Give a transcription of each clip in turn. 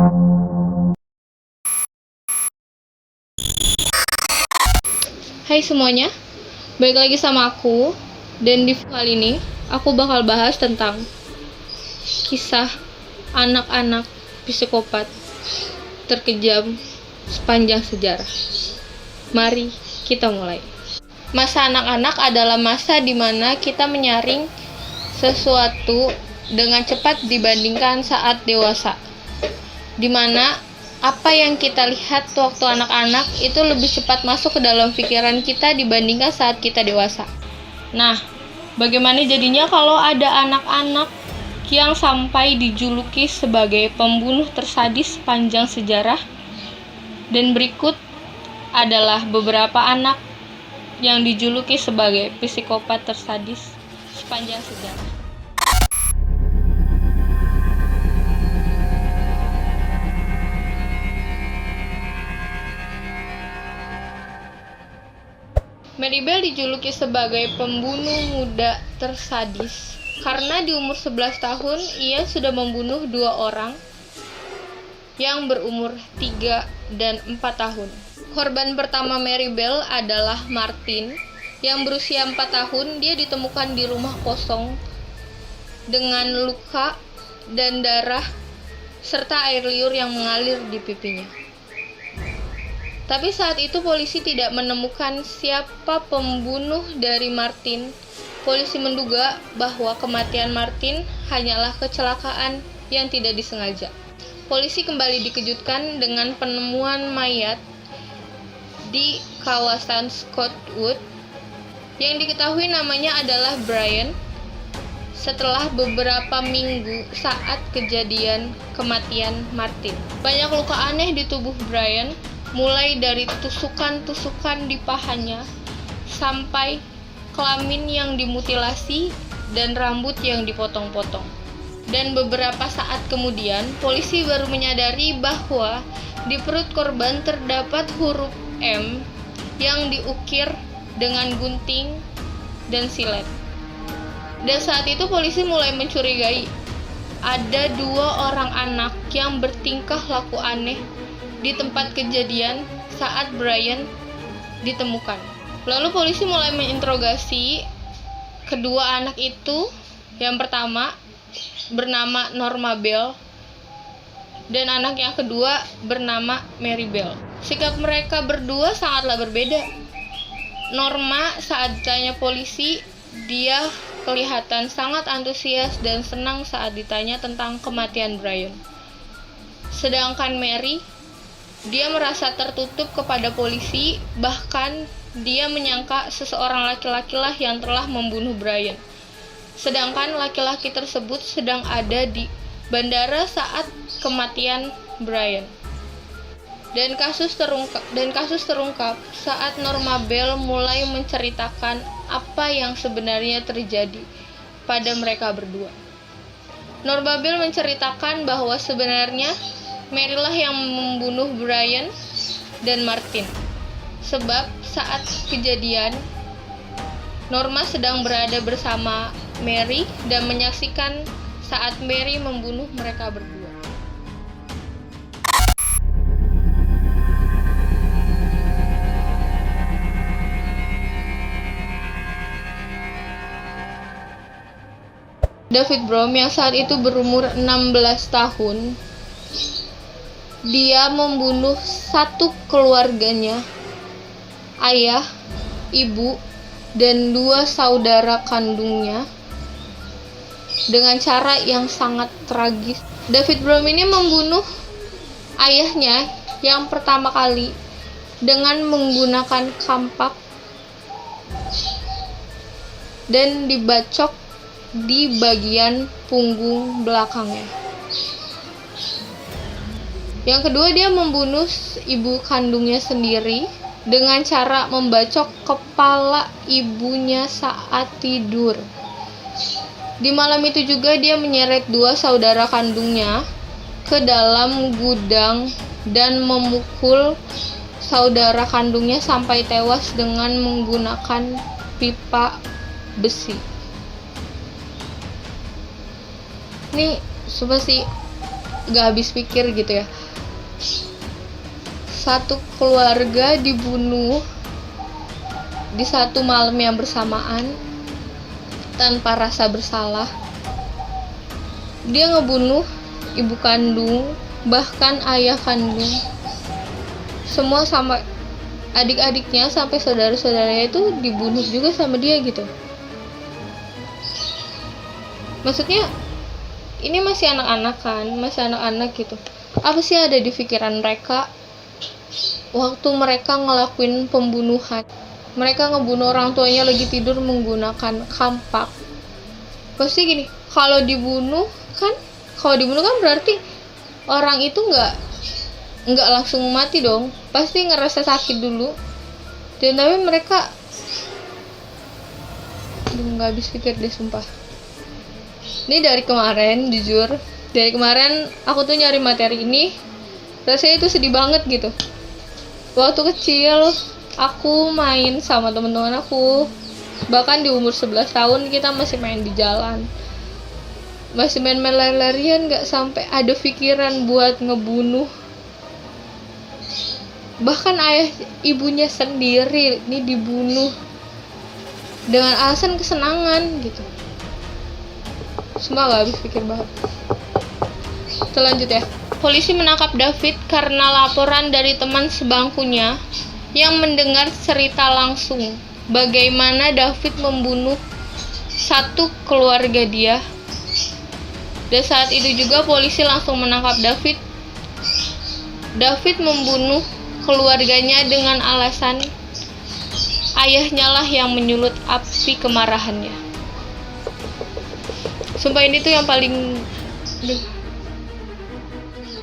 Hai semuanya, balik lagi sama aku. Dan di kali ini aku bakal bahas tentang kisah anak-anak psikopat terkejam sepanjang sejarah. Mari kita mulai. Masa anak-anak adalah masa di mana kita menyaring sesuatu dengan cepat dibandingkan saat dewasa, di mana apa yang kita lihat waktu anak-anak itu lebih cepat masuk ke dalam pikiran kita dibandingkan saat kita dewasa. Nah, bagaimana jadinya kalau ada anak-anak yang sampai dijuluki sebagai pembunuh tersadis sepanjang sejarah? Dan berikut adalah beberapa anak yang dijuluki sebagai psikopat tersadis sepanjang sejarah. Mary Bell dijuluki sebagai pembunuh muda tersadis karena di umur 11 tahun ia sudah membunuh 2 orang yang berumur 3 dan 4 tahun. Korban pertama Mary Bell adalah Martin yang berusia 4 tahun. Dia ditemukan di rumah kosong dengan luka dan darah serta air liur yang mengalir di pipinya. Tapi saat itu polisi tidak menemukan siapa pembunuh dari Martin. Polisi menduga bahwa kematian Martin hanyalah kecelakaan yang tidak disengaja. Polisi kembali dikejutkan dengan penemuan mayat di kawasan Scottwood yang diketahui namanya adalah Brian setelah beberapa minggu saat kejadian kematian Martin. Banyak luka aneh di tubuh Brian, mulai dari tusukan-tusukan di pahanya sampai kelamin yang dimutilasi dan rambut yang dipotong-potong. Dan beberapa saat kemudian, polisi baru menyadari bahwa di perut korban terdapat huruf M yang diukir dengan gunting dan silet. Dan saat itu polisi mulai mencurigai ada 2 orang anak yang bertingkah laku aneh di tempat kejadian saat Brian ditemukan. Lalu polisi mulai menginterogasi kedua anak itu. Yang pertama bernama Norma Bell dan anak yang kedua bernama Mary Bell. Sikap mereka berdua sangatlah berbeda. Norma saat ditanya polisi, dia kelihatan sangat antusias dan senang saat ditanya tentang kematian Brian. Sedangkan Mary, dia merasa tertutup kepada polisi, bahkan dia menyangka seseorang laki-laki lah yang telah membunuh Brian. Sedangkan laki-laki tersebut sedang ada di bandara saat kematian Brian. Dan kasus terungkap saat Norma Bell mulai menceritakan apa yang sebenarnya terjadi pada mereka berdua. Norma Bell menceritakan bahwa sebenarnya Mary lah yang membunuh Brian dan Martin. Sebab saat kejadian, Norma sedang berada bersama Mary dan menyaksikan saat Mary membunuh mereka berdua. David Brohm yang saat itu berumur 16 tahun, dia membunuh satu keluarganya, ayah, ibu, dan 2 saudara kandungnya dengan cara yang sangat tragis. David Brohm ini membunuh ayahnya yang pertama kali dengan menggunakan kampak dan dibacok di bagian punggung belakangnya. Yang kedua, dia membunuh ibu kandungnya sendiri dengan cara membacok kepala ibunya saat tidur. Di malam itu juga dia menyeret 2 saudara kandungnya ke dalam gudang dan memukul saudara kandungnya sampai tewas dengan menggunakan pipa besi. Ini coba sih, gak habis pikir gitu ya. Satu keluarga dibunuh di satu malam yang bersamaan tanpa rasa bersalah. Dia ngebunuh ibu kandung, bahkan ayah kandung, semua sama adik-adiknya sampai saudara-saudaranya itu dibunuh juga sama dia gitu. Maksudnya ini masih anak-anak kan, masih anak-anak gitu. Apa sih ada di pikiran mereka waktu mereka ngelakuin pembunuhan? Mereka ngebunuh orang tuanya lagi tidur menggunakan kampak. Pasti gini, kalau dibunuh kan berarti orang itu nggak langsung mati dong, pasti ngerasa sakit dulu. Dan tapi mereka nggak habis pikir deh sumpah. Ini dari kemarin, jujur dari kemarin aku tuh nyari materi ini, rasanya itu sedih banget gitu. Waktu kecil aku main sama teman-teman aku, bahkan di umur 11 tahun kita masih main di jalan, masih main-main lari-larian, gak sampai ada pikiran buat ngebunuh. Bahkan ayah ibunya sendiri ini dibunuh dengan alasan kesenangan gitu. Semua gak habis pikir banget. Selanjut ya, polisi menangkap David karena laporan dari teman sebangkunya yang mendengar cerita langsung bagaimana David membunuh satu keluarga dia. Dan saat itu juga polisi langsung menangkap David. David membunuh keluarganya dengan alasan ayahnya lah yang menyulut api kemarahannya. Sumpah ini tuh yang paling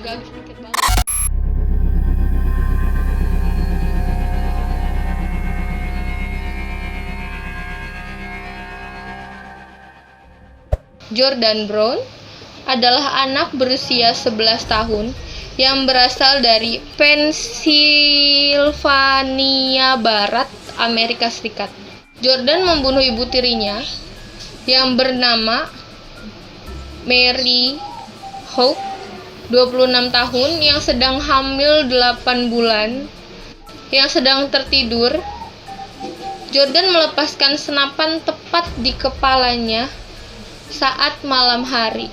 gak habis pikir banget. Jordan Brown adalah anak berusia 11 tahun yang berasal dari Pennsylvania Barat, Amerika Serikat. Jordan membunuh ibu tirinya yang bernama Mary Hope, 26 tahun, yang sedang hamil 8 bulan, yang sedang tertidur. Jordan melepaskan senapan tepat di kepalanya saat malam hari.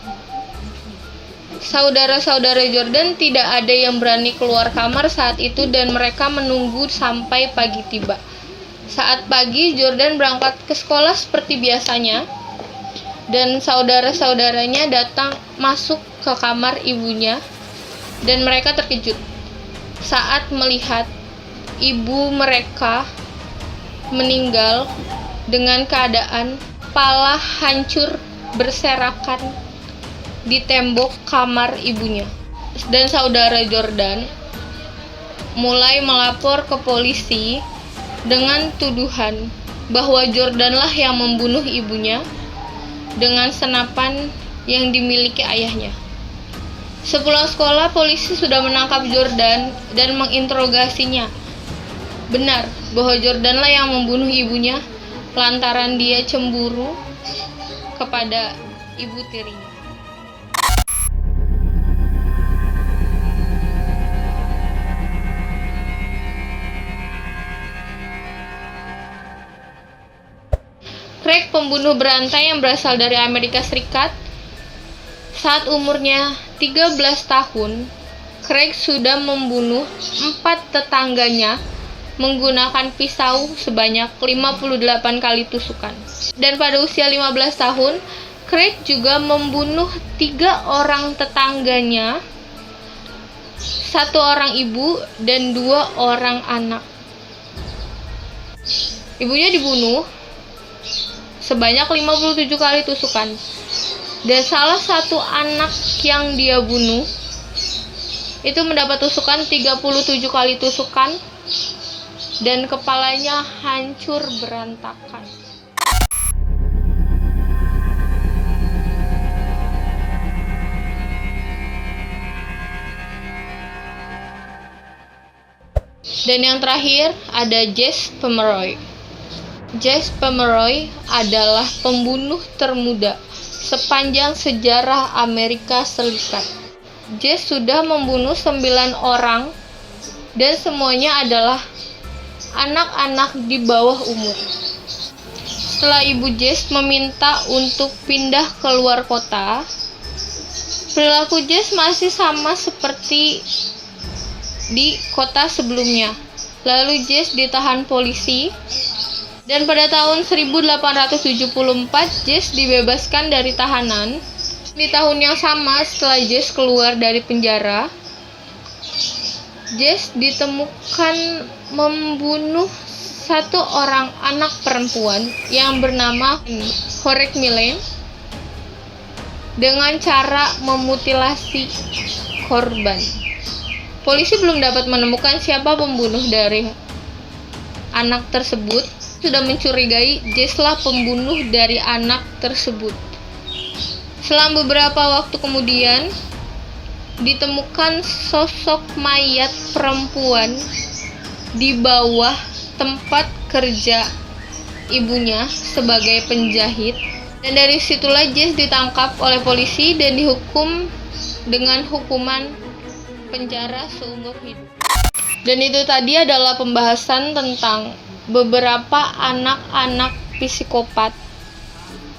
Saudara-saudara Jordan tidak ada yang berani keluar kamar saat itu dan mereka menunggu sampai pagi tiba. Saat pagi, Jordan berangkat ke sekolah seperti biasanya dan saudara-saudaranya datang masuk ke kamar ibunya dan mereka terkejut saat melihat ibu mereka meninggal dengan keadaan kepala hancur berserakan di tembok kamar ibunya. Dan saudara Jordan mulai melapor ke polisi dengan tuduhan bahwa Jordanlah yang membunuh ibunya dengan senapan yang dimiliki ayahnya. Sepulang sekolah, polisi sudah menangkap Jordan dan menginterogasinya. Benar bahwa Jordanlah yang membunuh ibunya lantaran dia cemburu kepada ibu tirinya. Craig, pembunuh berantai yang berasal dari Amerika Serikat. Saat umurnya 13 tahun, Craig sudah membunuh 4 tetangganya menggunakan pisau sebanyak 58 kali tusukan. Dan pada usia 15 tahun, Craig juga membunuh 3 orang tetangganya, 1 orang ibu dan 2 orang anak. Ibunya dibunuh sebanyak 57 kali tusukan. Dan salah satu anak yang dia bunuh itu mendapat tusukan 37 kali tusukan dan kepalanya hancur berantakan. Dan yang terakhir ada Jesse Pomeroy. Jesse Pomeroy adalah pembunuh termuda sepanjang sejarah Amerika Serikat. Jess sudah membunuh 9 orang dan semuanya adalah anak-anak di bawah umur. Setelah ibu Jess meminta untuk pindah keluar kota, perilaku Jess masih sama seperti di kota sebelumnya. Lalu Jess ditahan polisi dan pada tahun 1874 Jess dibebaskan dari tahanan. Di tahun yang sama setelah Jess keluar dari penjara, Jess ditemukan membunuh satu orang anak perempuan yang bernama Horek Millen dengan cara memutilasi korban. Polisi belum dapat menemukan siapa pembunuh dari anak tersebut. Sudah mencurigai Jesslah pembunuh dari anak tersebut. Selang beberapa waktu kemudian, ditemukan sosok mayat perempuan di bawah tempat kerja ibunya sebagai penjahit. Dan dari situlah Jess ditangkap oleh polisi dan dihukum dengan hukuman penjara seumur hidup. Dan itu tadi adalah pembahasan tentang beberapa anak-anak psikopat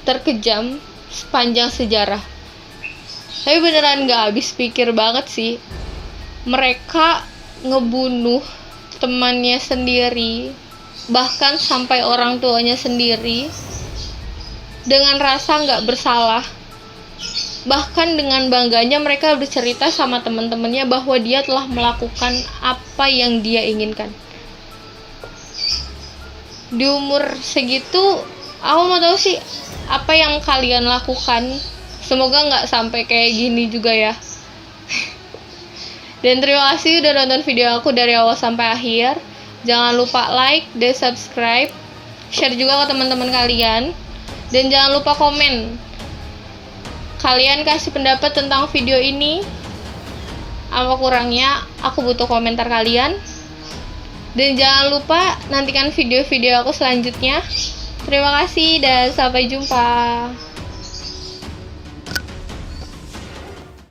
terkejam sepanjang sejarah. Tapi beneran gak habis pikir banget sih. Mereka ngebunuh temannya sendiri, bahkan sampai orang tuanya sendiri, dengan rasa gak bersalah. Bahkan dengan bangganya mereka bercerita sama teman-temannya bahwa dia telah melakukan apa yang dia inginkan. Di umur segitu, aku mau tahu sih apa yang kalian lakukan. Semoga nggak sampai kayak gini juga ya. Dan terima kasih udah nonton video aku dari awal sampai akhir. Jangan lupa like dan subscribe, share juga ke teman-teman kalian, dan jangan lupa komen. Kalian kasih pendapat tentang video ini, apa kurangnya, aku butuh komentar kalian. Dan jangan lupa nantikan video-video aku selanjutnya. Terima kasih dan sampai jumpa.